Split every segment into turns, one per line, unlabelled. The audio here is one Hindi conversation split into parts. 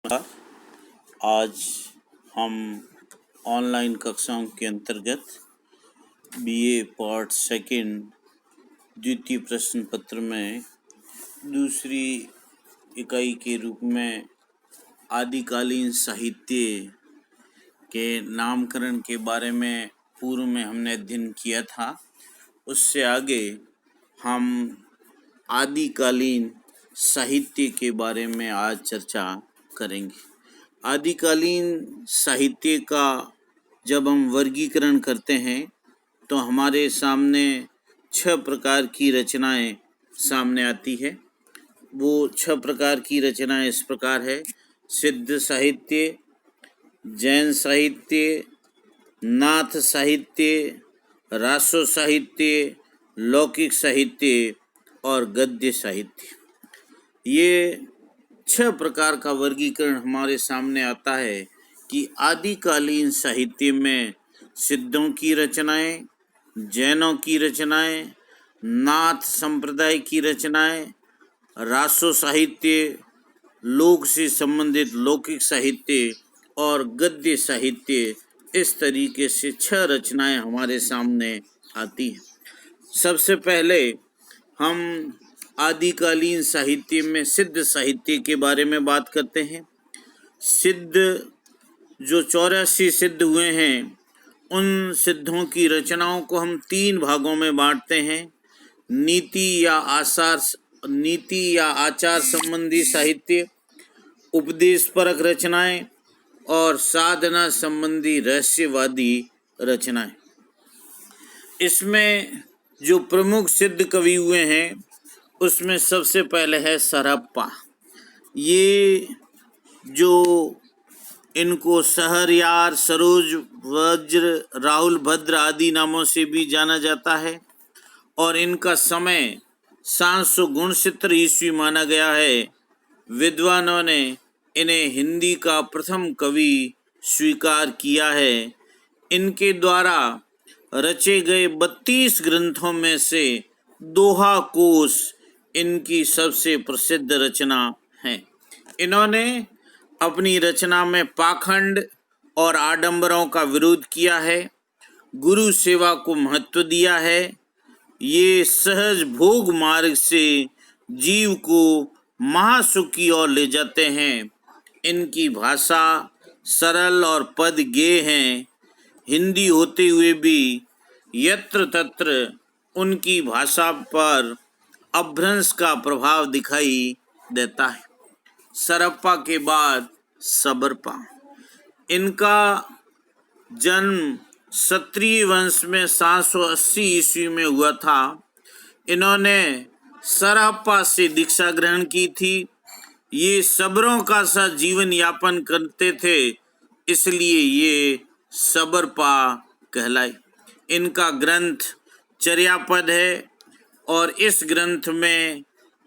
आज हम ऑनलाइन कक्षाओं के अंतर्गत बीए पार्ट सेकंड द्वितीय प्रश्न पत्र में दूसरी इकाई के रूप में आदिकालीन साहित्य के नामकरण के बारे में पूर्व में हमने अध्ययन किया था। उससे आगे हम आदिकालीन साहित्य के बारे में आज चर्चा करेंगे। आदिकालीन साहित्य का जब हम वर्गीकरण करते हैं तो हमारे सामने 6 प्रकार की रचनाएं सामने आती है। वो 6 प्रकार की रचनाएं इस प्रकार है: सिद्ध साहित्य, जैन साहित्य, नाथ साहित्य, रासो साहित्य, लौकिक साहित्य और गद्य साहित्य। ये 6 प्रकार का वर्गीकरण हमारे सामने आता है कि आदिकालीन साहित्य में सिद्धों की रचनाएं, जैनों की रचनाएं, नाथ संप्रदाय की रचनाएं, रासो साहित्य, लोक से संबंधित लौकिक साहित्य और गद्य साहित्य, इस तरीके से 6 रचनाएं हमारे सामने आती हैं। सबसे पहले हम आदिकालीन साहित्य में सिद्ध साहित्य के बारे में बात करते हैं। सिद्ध जो 84 सिद्ध हुए हैं, उन सिद्धों की रचनाओं को हम 3 भागों में बांटते हैं: नीति या आचार संबंधी साहित्य, उपदेशपरक रचनाएं और साधना संबंधी रहस्यवादी रचनाएं। इसमें जो प्रमुख सिद्ध कवि हुए हैं उसमें सबसे पहले है सरहप्पा। ये जो इनको सहरयार, सरोज वज्र, राहुल भद्र आदि नामों से भी जाना जाता है और इनका समय 769 ईस्वी माना गया है। विद्वानों ने इन्हें हिंदी का प्रथम कवि स्वीकार किया है। इनके द्वारा रचे गए 32 ग्रंथों में से दोहा कोश इनकी सबसे प्रसिद्ध रचना है। इन्होंने अपनी रचना में पाखंड और आडंबरों का विरोध किया है, गुरु सेवा को महत्व दिया है। ये सहज भोग मार्ग से जीव को महासुख की ओर ले जाते हैं। इनकी भाषा सरल और पद गेय हैं। हिंदी होते हुए भी यत्र तत्र उनकी भाषा पर अपभ्रंश का प्रभाव दिखाई देता है। सरहप्पा के बाद सबरपा। इनका जन्म क्षत्रिय वंश में 780 ईस्वी में हुआ था। इन्होंने सरहप्पा से दीक्षा ग्रहण की थी। ये सबरों का सा जीवन यापन करते थे, इसलिए ये सबरपा कहलाए। इनका ग्रंथ चर्यापद है और इस ग्रंथ में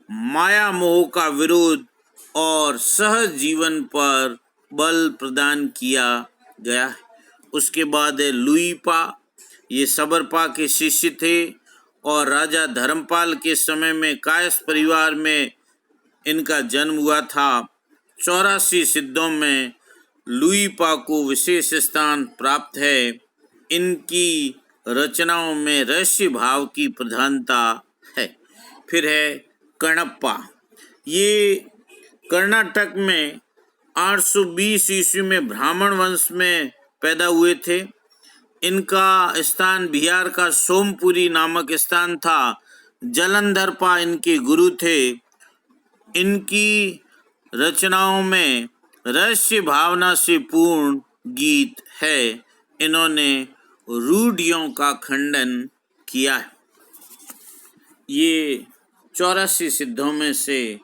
माया मोह का विरोध और सहज जीवन पर बल प्रदान किया गया है। उसके बाद है लुईपा। ये सबरपा के शिष्य थे और राजा धर्मपाल के समय में कायस्थ परिवार में इनका जन्म हुआ था। 84 सिद्धों में लुईपा को विशेष स्थान प्राप्त है। इनकी रचनाओं में रहस्य भाव की प्रधानता है। फिर है कणप्पा। ये कर्नाटक में 820 ईस्वी में ब्राह्मण वंश में पैदा हुए थे। इनका स्थान बिहार का सोमपुरी नामक स्थान था। जलंधरपा इनके गुरु थे। इनकी रचनाओं में रहस्य भावना से पूर्ण गीत है। इन्होंने रूढ़ियों का खंडन किया है। ये 84 सिद्धों में से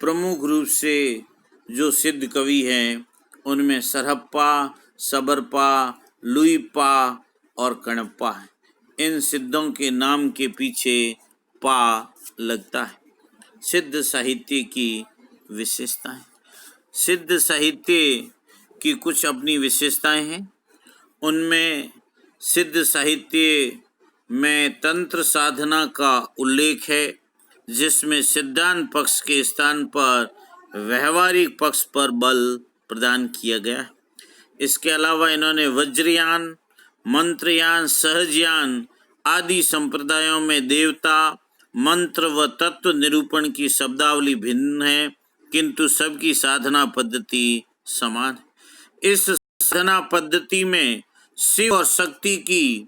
प्रमुख रूप से जो सिद्ध कवि हैं उनमें सरहप्पा, सबरपा, लुईपा और कणप्पा है। इन सिद्धों के नाम के पीछे पा लगता है। सिद्ध साहित्य की विशेषताएं। सिद्ध साहित्य की कुछ अपनी विशेषताएं हैं। उनमें सिद्ध साहित्य में तंत्र साधना का उल्लेख है, जिसमें सिद्धांत पक्ष के स्थान पर व्यवहारिक पक्ष पर बल प्रदान किया गया है। इसके अलावा इन्होंने वज्रयान, मंत्रयान, सहजयान आदि संप्रदायों में देवता, मंत्र व तत्व निरूपण की शब्दावली भिन्न है, किंतु सबकी साधना पद्धति समान है। इस साधना पद्धति में शिव और शक्ति की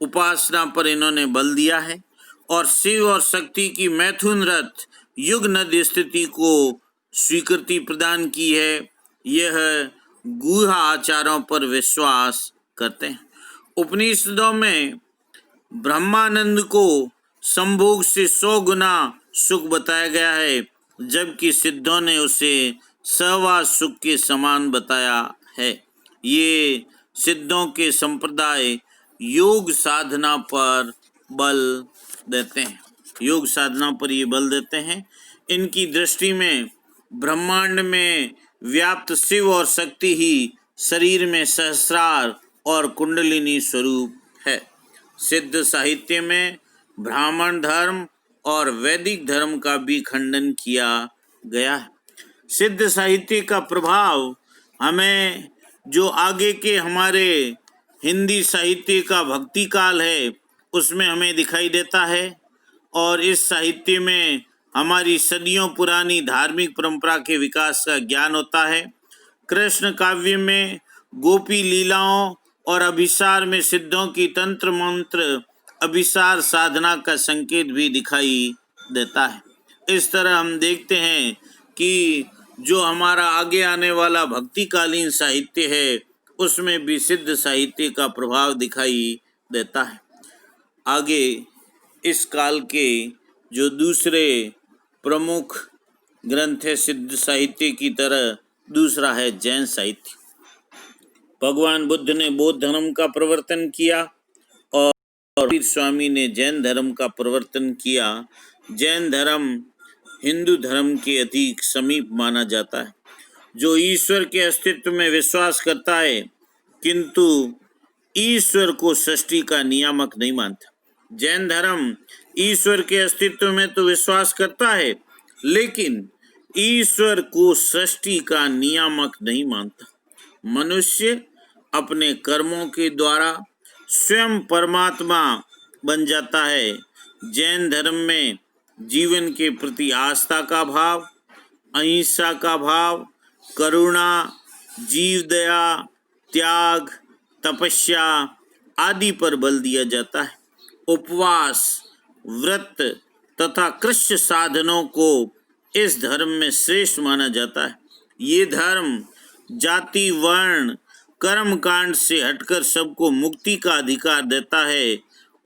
उपासना पर इन्होंने बल दिया है और शिव और शक्ति की मैथुन रथ युग नद स्थिति को स्वीकृति प्रदान की है। यह गुहा आचारों पर विश्वास करते हैं। उपनिषदों में ब्रह्मानंद को संभोग से 100 गुना सुख बताया गया है, जबकि सिद्धों ने उसे सहवास सुख के समान बताया है। ये सिद्धों के संप्रदाय योग साधना पर बल देते हैं। योग साधना पर ये बल देते हैं। इनकी दृष्टि में ब्रह्मांड में व्याप्त शिव और शक्ति ही शरीर में सहस्रार और कुंडलिनी स्वरूप है। सिद्ध साहित्य में ब्राह्मण धर्म और वैदिक धर्म का भी खंडन किया गया है। सिद्ध साहित्य का प्रभाव हमें जो आगे के हमारे हिंदी साहित्य का भक्ति काल है उसमें हमें दिखाई देता है और इस साहित्य में हमारी सदियों पुरानी धार्मिक परंपरा के विकास का ज्ञान होता है। कृष्ण काव्य में गोपी लीलाओं और अभिसार में सिद्धों की तंत्र मंत्र अभिसार साधना का संकेत भी दिखाई देता है। इस तरह हम देखते हैं कि जो हमारा आगे आने वाला भक्तिकालीन साहित्य है उसमें भी सिद्ध साहित्य का प्रभाव दिखाई देता है। आगे इस काल के जो दूसरे प्रमुख ग्रंथ है सिद्ध साहित्य की तरह, दूसरा है जैन साहित्य। भगवान बुद्ध ने बौद्ध धर्म का प्रवर्तन किया और कबीर स्वामी ने जैन धर्म का प्रवर्तन किया। जैन धर्म हिंदू धर्म के अधिक समीप माना जाता है, जो ईश्वर के अस्तित्व में विश्वास करता है किंतु ईश्वर को सृष्टि का नियामक नहीं मानता। जैन धर्म ईश्वर के अस्तित्व में तो विश्वास करता है लेकिन ईश्वर को सृष्टि का नियामक नहीं मानता। मनुष्य अपने कर्मों के द्वारा स्वयं परमात्मा बन जाता है। जैन धर्म में जीवन के प्रति आस्था का भाव, अहिंसा का भाव, करुणा, जीव दया, त्याग, तपस्या आदि पर बल दिया जाता है। उपवास, व्रत तथा कृष्ण साधनों को इस धर्म में श्रेष्ठ माना जाता है। ये धर्म जाति, वर्ण, कर्म कांड से हटकर सबको मुक्ति का अधिकार देता है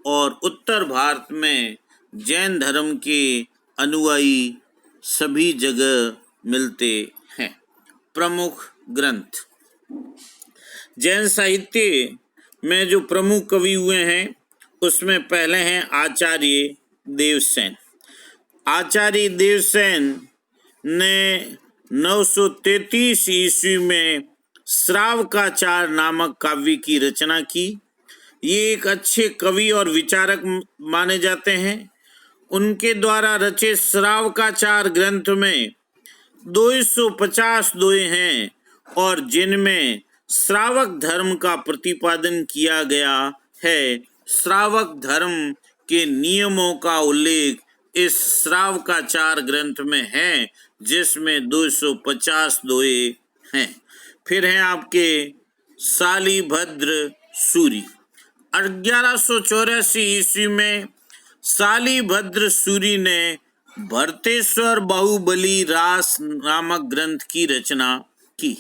और उत्तर भारत में जैन धर्म के अनुयायी सभी जगह मिलते हैं। प्रमुख ग्रंथ जैन साहित्य में जो प्रमुख कवि हुए हैं उसमें पहले हैं आचार्य देवसेन। आचार्य देवसेन ने 933 ईस्वी में श्रावकाचार नामक काव्य की रचना की। ये एक अच्छे कवि और विचारक माने जाते हैं। उनके द्वारा रचित श्रावकाचार ग्रंथ में 250 दोहे हैं और जिनमें श्रावक धर्म का प्रतिपादन किया गया है। श्रावक धर्म के नियमों का उल्लेख इस श्रावकाचार ग्रंथ में है जिसमें 250 दोहे हैं। फिर हैं आपके शालिभद्र सूरी। 1184 ईस्वी में शालिभद्र सूरी ने भरतेश्वर बाहुबली रास नामक ग्रंथ की रचना की।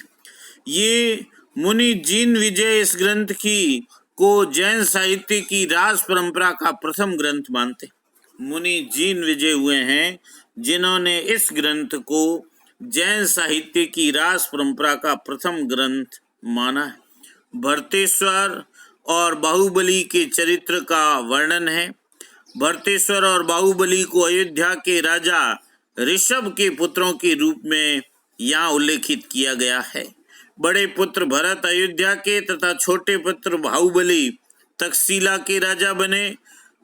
ये मुनि जीन विजय इस ग्रंथ की को जैन साहित्य की रास परंपरा का प्रथम ग्रंथ मानते। मुनि जीन विजय हुए हैं जिन्होंने इस ग्रंथ को जैन साहित्य की रास परंपरा का प्रथम ग्रंथ माना है। भरतेश्वर और बाहुबली के चरित्र का वर्णन है। भरतेश्वर और बाहुबली को अयोध्या के राजा ऋषभ के पुत्रों के रूप में यहाँ उल्लेखित किया गया है। बड़े पुत्र भरत अयोध्या के तथा छोटे पुत्र बाहुबली तक्षशिला के राजा बने।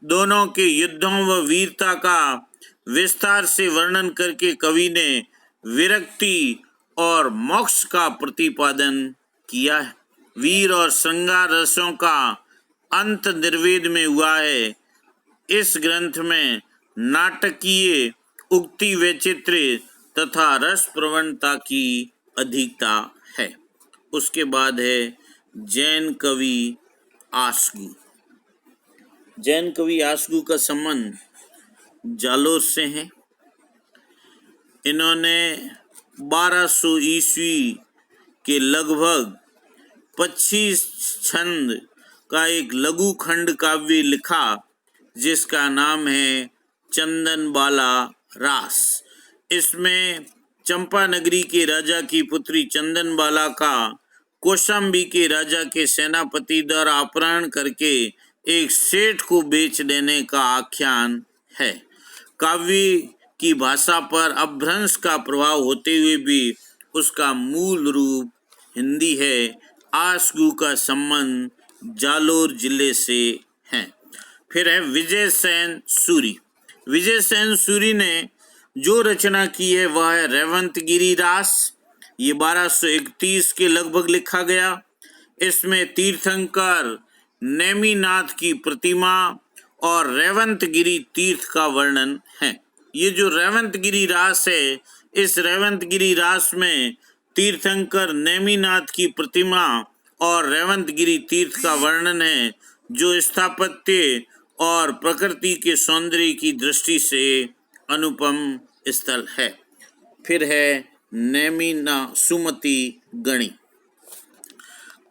दोनों के युद्धों व वीरता का विस्तार से वर्णन करके कवि ने विरक्ति और मोक्ष का प्रतिपादन किया है। वीर और श्रृंगार रसों का अंत निर्वेद में हुआ है। इस ग्रंथ में नाटकीय उक्ति वैचित्र्य तथा रस प्रवणता की अधिकता है। उसके बाद है जैन कवि आसगु। जैन कवि आसगु का संबंध जालोर से है। इन्होंने 1200 ईस्वी के लगभग 25 छंद का एक लघु खंड काव्य लिखा जिसका नाम है चंदनबाला रास। इसमें चंपा नगरी के राजा की पुत्री चंदनबाला का कौशाम्बी के राजा के सेनापति द्वारा अपहरण करके एक सेठ को बेच देने का आख्यान है। काव्य की भाषा पर अपभ्रंश का प्रभाव होते हुए भी उसका मूल रूप हिंदी है। आसगु का संबंध जालोर जिले से है। फिर है विजय सेन सूरी। विजय सेन सूरी ने जो रचना की है वह है रेवंतगिरी रास। ये 1231 के लगभग लिखा गया। इसमें तीर्थंकर नेमिनाथ की प्रतिमा और रेवंतगिरी तीर्थ का वर्णन है। ये जो रेवंतगिरी रास है, इस रेवंतगिरी रास में तीर्थंकर नेमिनाथ की प्रतिमा और रेवंतगिरी तीर्थ का वर्णन है, जो स्थापत्य और प्रकृति के सौंदर्य की दृष्टि से अनुपम स्थल है। फिर है नेमिना सुमति गणी।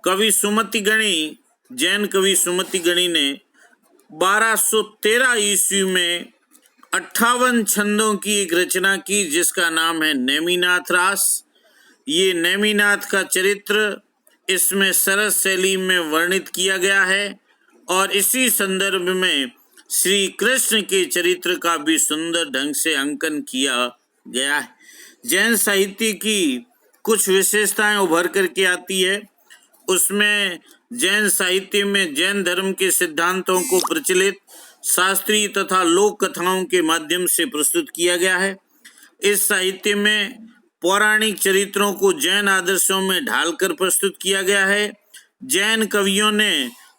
कवि सुमति गणी, जैन कवि सुमति गणी ने 1213 ईस्वी में 58 छंदों की एक रचना की जिसका नाम है नेमिनाथ रास। ये नेमिनाथ का चरित्र इसमें सरस शैली में वर्णित किया गया है और इसी संदर्भ में श्री कृष्ण के चरित्र का भी सुंदर ढंग से अंकन किया गया है। जैन साहित्य की कुछ विशेषताएं उभर करके आती है। उसमें जैन साहित्य में जैन धर्म के सिद्धांतों को प्रचलित शास्त्रीय तथा लोक कथाओं के माध्यम से प्रस्तुत किया गया है। इस साहित्य में पौराणिक चरित्रों को जैन आदर्शों में ढालकर प्रस्तुत किया गया है। जैन कवियों ने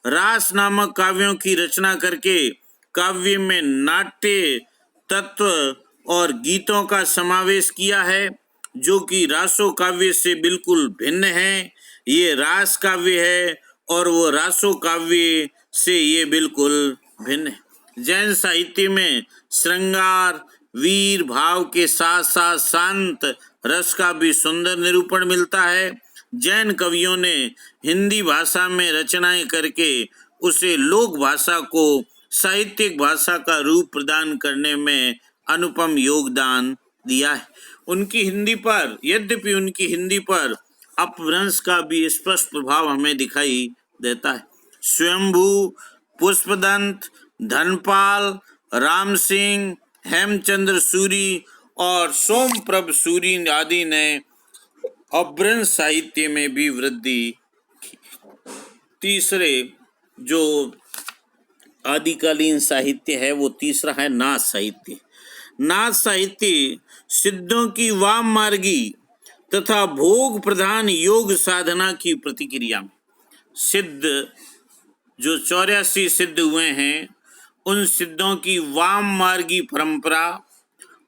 रास नामक काव्यों की रचना करके काव्य में नाट्य तत्व और गीतों का समावेश किया है, जो कि रासो काव्य से बिल्कुल भिन्न है। ये रास काव्य है और वो रासो काव्य से ये बिल्कुल भिन्न है। जैन साहित्य में श्रृंगार वीर भाव के साथ साथ शांत रस का भी सुंदर निरूपण मिलता है। जैन कवियों ने हिंदी भाषा में रचनाएं करके उसे लोक भाषा को साहित्यिक भाषा का रूप प्रदान करने में अनुपम योगदान दिया है। यद्यपि उनकी हिंदी पर अपभ्रंश का भी स्पष्ट प्रभाव हमें दिखाई देता है। स्वयंभू, पुष्पदंत, धनपाल, राम सिंह, हेमचंद्र सूरी और सोमप्रभ सूरी आदि ने अपभ्रंश साहित्य में भी वृद्धि की। तीसरे जो आदिकालीन साहित्य है वो तीसरा है नाथ साहित्य। नाथ साहित्य सिद्धों की वाम मार्गी तथा भोग प्रधान योग साधना की प्रतिक्रिया में सिद्ध जो 84 सिद्ध हुए हैं, उन सिद्धों की वाम मार्गी परंपरा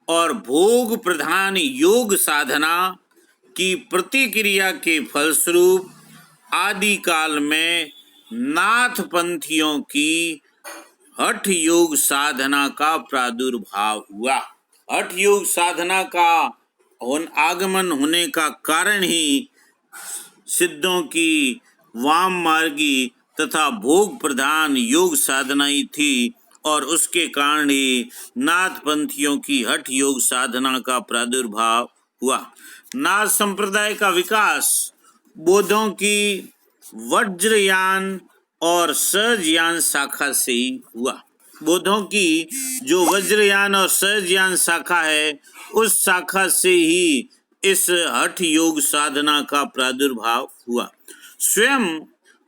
और भोग प्रधान योग साधना की प्रतिक्रिया के फलस्वरूप आदि काल में नाथ पंथियों की हठ योग साधना का प्रादुर्भाव हुआ। हठ योग साधना का आगमन होने का कारण ही सिद्धों की वाम मार्गी तथा भोग प्रधान योग साधना ही थी और उसके कारण ही नाथ पंथियों की हठ योग साधना का प्रादुर्भाव हुआ। नाथ संप्रदाय का विकास बौद्धों की वज्रयान और सहजयान शाखा से ही हुआ। बौद्धों की जो वज्रयान और सहजयान शाखा है, उस शाखा से ही इस हठ योग साधना का प्रादुर्भाव हुआ। स्वयं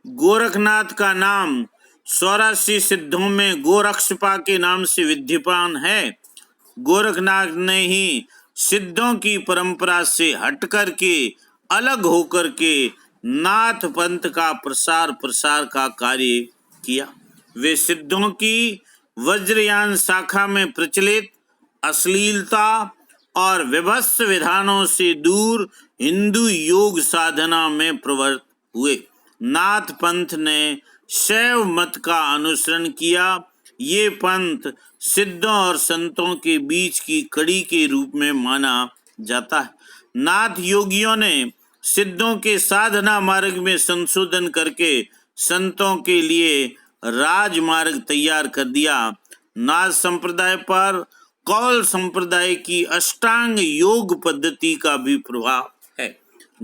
गोरखनाथ का नाम 84 सिद्धों में गोरक्षपा के नाम से विद्यमान है। गोरखनाथ ने ही सिद्धों की परंपरा से हटकर के अलग होकर के नाथ पंथ का प्रसार का कार्य किया। वे सिद्धों की वज्रयान शाखा में प्रचलित अश्लीलता और विभत्स विधानों से दूर हिंदू योग साधना में प्रवृत्त हुए। नाथ पंथ ने शैव मत का अनुसरण किया। ये पंथ सिद्धों और संतों के बीच की कड़ी के रूप में माना जाता है। नाथ योगियों ने सिद्धों के साधना मार्ग में संशोधन करके संतों के लिए राजमार्ग तैयार कर दिया। नाथ संप्रदाय पर कौल संप्रदाय की अष्टांग योग पद्धति का भी प्रभाव है।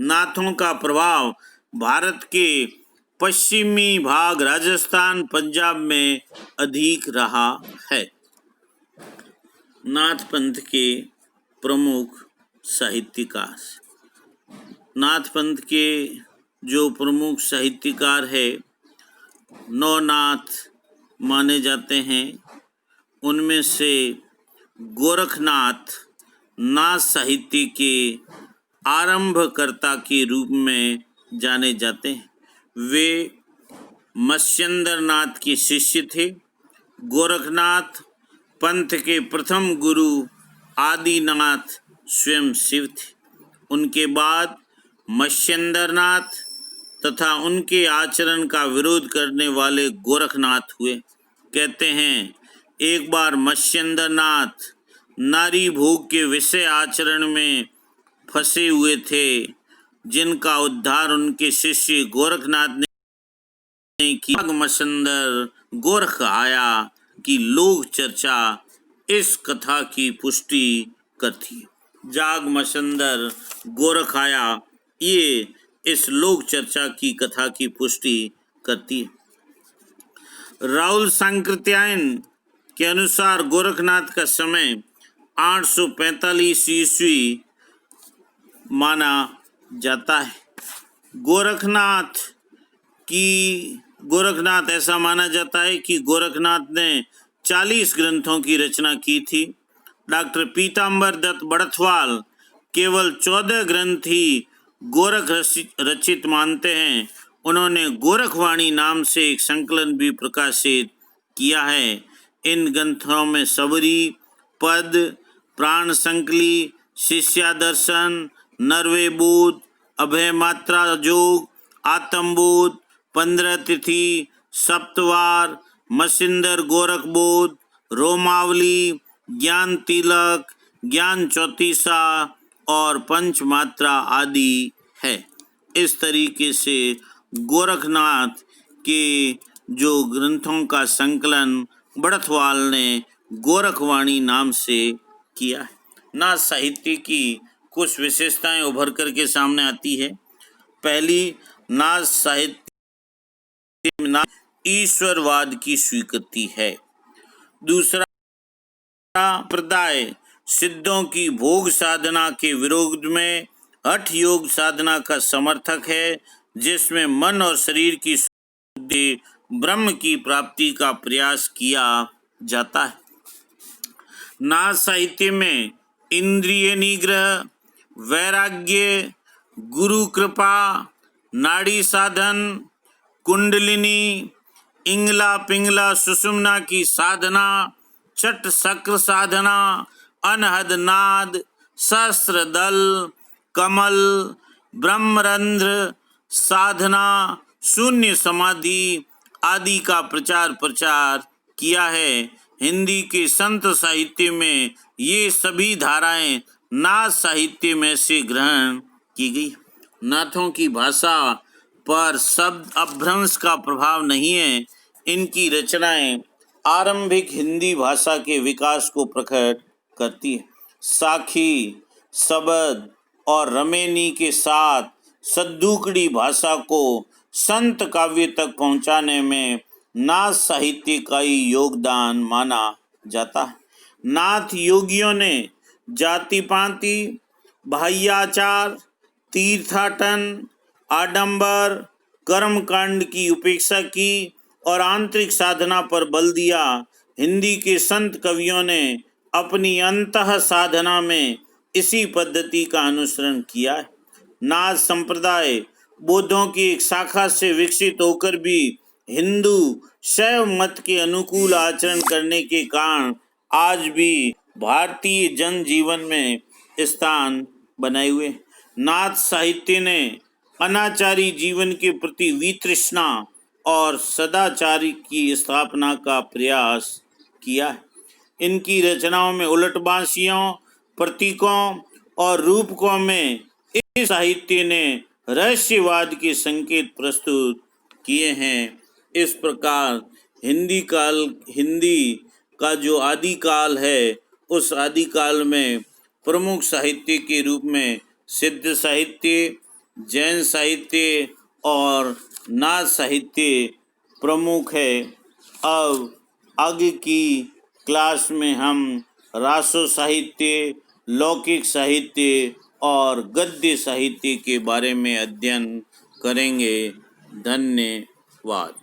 नाथों का प्रभाव भारत के पश्चिमी भाग राजस्थान पंजाब में अधिक रहा है। नाथ पंथ के प्रमुख साहित्यकार, नाथ पंथ के जो प्रमुख साहित्यकार है नौ नाथ माने जाते हैं। उनमें से गोरखनाथ नाथ साहित्य के आरंभकर्ता के रूप में जाने जाते हैं। वे मत्स्येंद्र नाथ के शिष्य थे। गोरखनाथ पंथ के प्रथम गुरु आदिनाथ स्वयं शिव थे। उनके बाद मत्स्येंद्र नाथ तथा उनके आचरण का विरोध करने वाले गोरखनाथ हुए। कहते हैं एक बार मत्स्येंद्र नाथ नारी भोग के विषय आचरण में फंसे हुए थे, जिनका उद्धार उनके शिष्य गोरखनाथ ने किया। मत्स्येंद्र गोरख आया की लोक चर्चा इस कथा की पुष्टि करती है। जाग मत्स्येंद्र गोरख आया, ये इस लोक चर्चा की कथा की पुष्टि करती है। राहुल सांकृत्यायन के अनुसार गोरखनाथ का समय 845 ईस्वी माना जाता है। गोरखनाथ ऐसा माना जाता है कि गोरखनाथ ने 40 ग्रंथों की रचना की थी। डॉक्टर पीताम्बर दत्त बड़थवाल केवल 14 ग्रंथ ही गोरख रचित मानते हैं। उन्होंने गोरखवाणी नाम से एक संकलन भी प्रकाशित किया है। इन ग्रंथों में सबरी, पद, प्राण संकली, शिष्यादर्शन, नरवे बोध, अभय मात्रा जोग, आत्मबोध, 15 तिथि, सप्तवार, मत्स्येंद्र गोरख बोध, रोमावली, ज्ञान तिलक, ज्ञान चौतीसा और पंचमात्रा आदि है। इस तरीके से गोरखनाथ के जो ग्रंथों का संकलन बड़थवाल ने गोरखवाणी नाम से किया है। नाथ साहित्य की कुछ विशेषताएं उभर कर के सामने आती है। पहली, नाथ साहित्य में ईश्वरवाद की स्वीकृति है। दूसरा, संप्रदाय सिद्धों की भोग साधना के विरोध में हठ योग साधना का समर्थक है, जिसमें मन और शरीर की शुद्धि ब्रह्म की प्राप्ति का प्रयास किया जाता है। नाथ साहित्य में इंद्रिय निग्रह, वैराग्य, गुरु कृपा, नाड़ी साधन, कुंडलिनी, इंगला पिंगला सुषुम्ना की साधना, चट शक्र साधना, अनहद नाद, सहस्त्र दल, कमल, ब्रह्मरंध्र साधना, शून्य समाधि आदि का प्रचार किया है। हिंदी के संत साहित्य में ये सभी धाराएं नाथ साहित्य में से ग्रहण की गई। नाथों की भाषा पर शब्द अपभ्रंश का प्रभाव नहीं है। इनकी रचनाएं आरंभिक हिंदी भाषा के विकास को प्रकट करती है। साखी, शबद और रमेनी के साथ सद्दुकड़ी भाषा को संत काव्य तक पहुंचाने में नाथ साहित्य का ही योगदान माना जाता है। नाथ योगियों ने जाति पाति, बाह्याचार, तीर्थाटन, आडंबर, कर्मकांड की उपेक्षा की और आंतरिक साधना पर बल दिया। हिंदी के संत कवियों ने अपनी अंतः साधना में इसी पद्धति का अनुसरण किया है। नाथ संप्रदाय बौद्धों की एक शाखा से विकसित होकर भी हिंदू शैव मत के अनुकूल आचरण करने के कारण आज भी भारतीय जनजीवन में स्थान बनाए हुए। नाथ साहित्य ने अनाचारी जीवन के प्रति वितृष्णा और सदाचारी की स्थापना का प्रयास किया है। इनकी रचनाओं में उलटबांसियों, प्रतीकों और रूपकों में इस साहित्य ने रहस्यवाद के संकेत प्रस्तुत किए हैं। इस प्रकार हिंदी का जो आदिकाल है, उस आदिकाल में प्रमुख साहित्य के रूप में सिद्ध साहित्य, जैन साहित्य और नाथ साहित्य प्रमुख है। अब आगे की क्लास में हम रासो साहित्य, लौकिक साहित्य और गद्य साहित्य के बारे में अध्ययन करेंगे। धन्यवाद।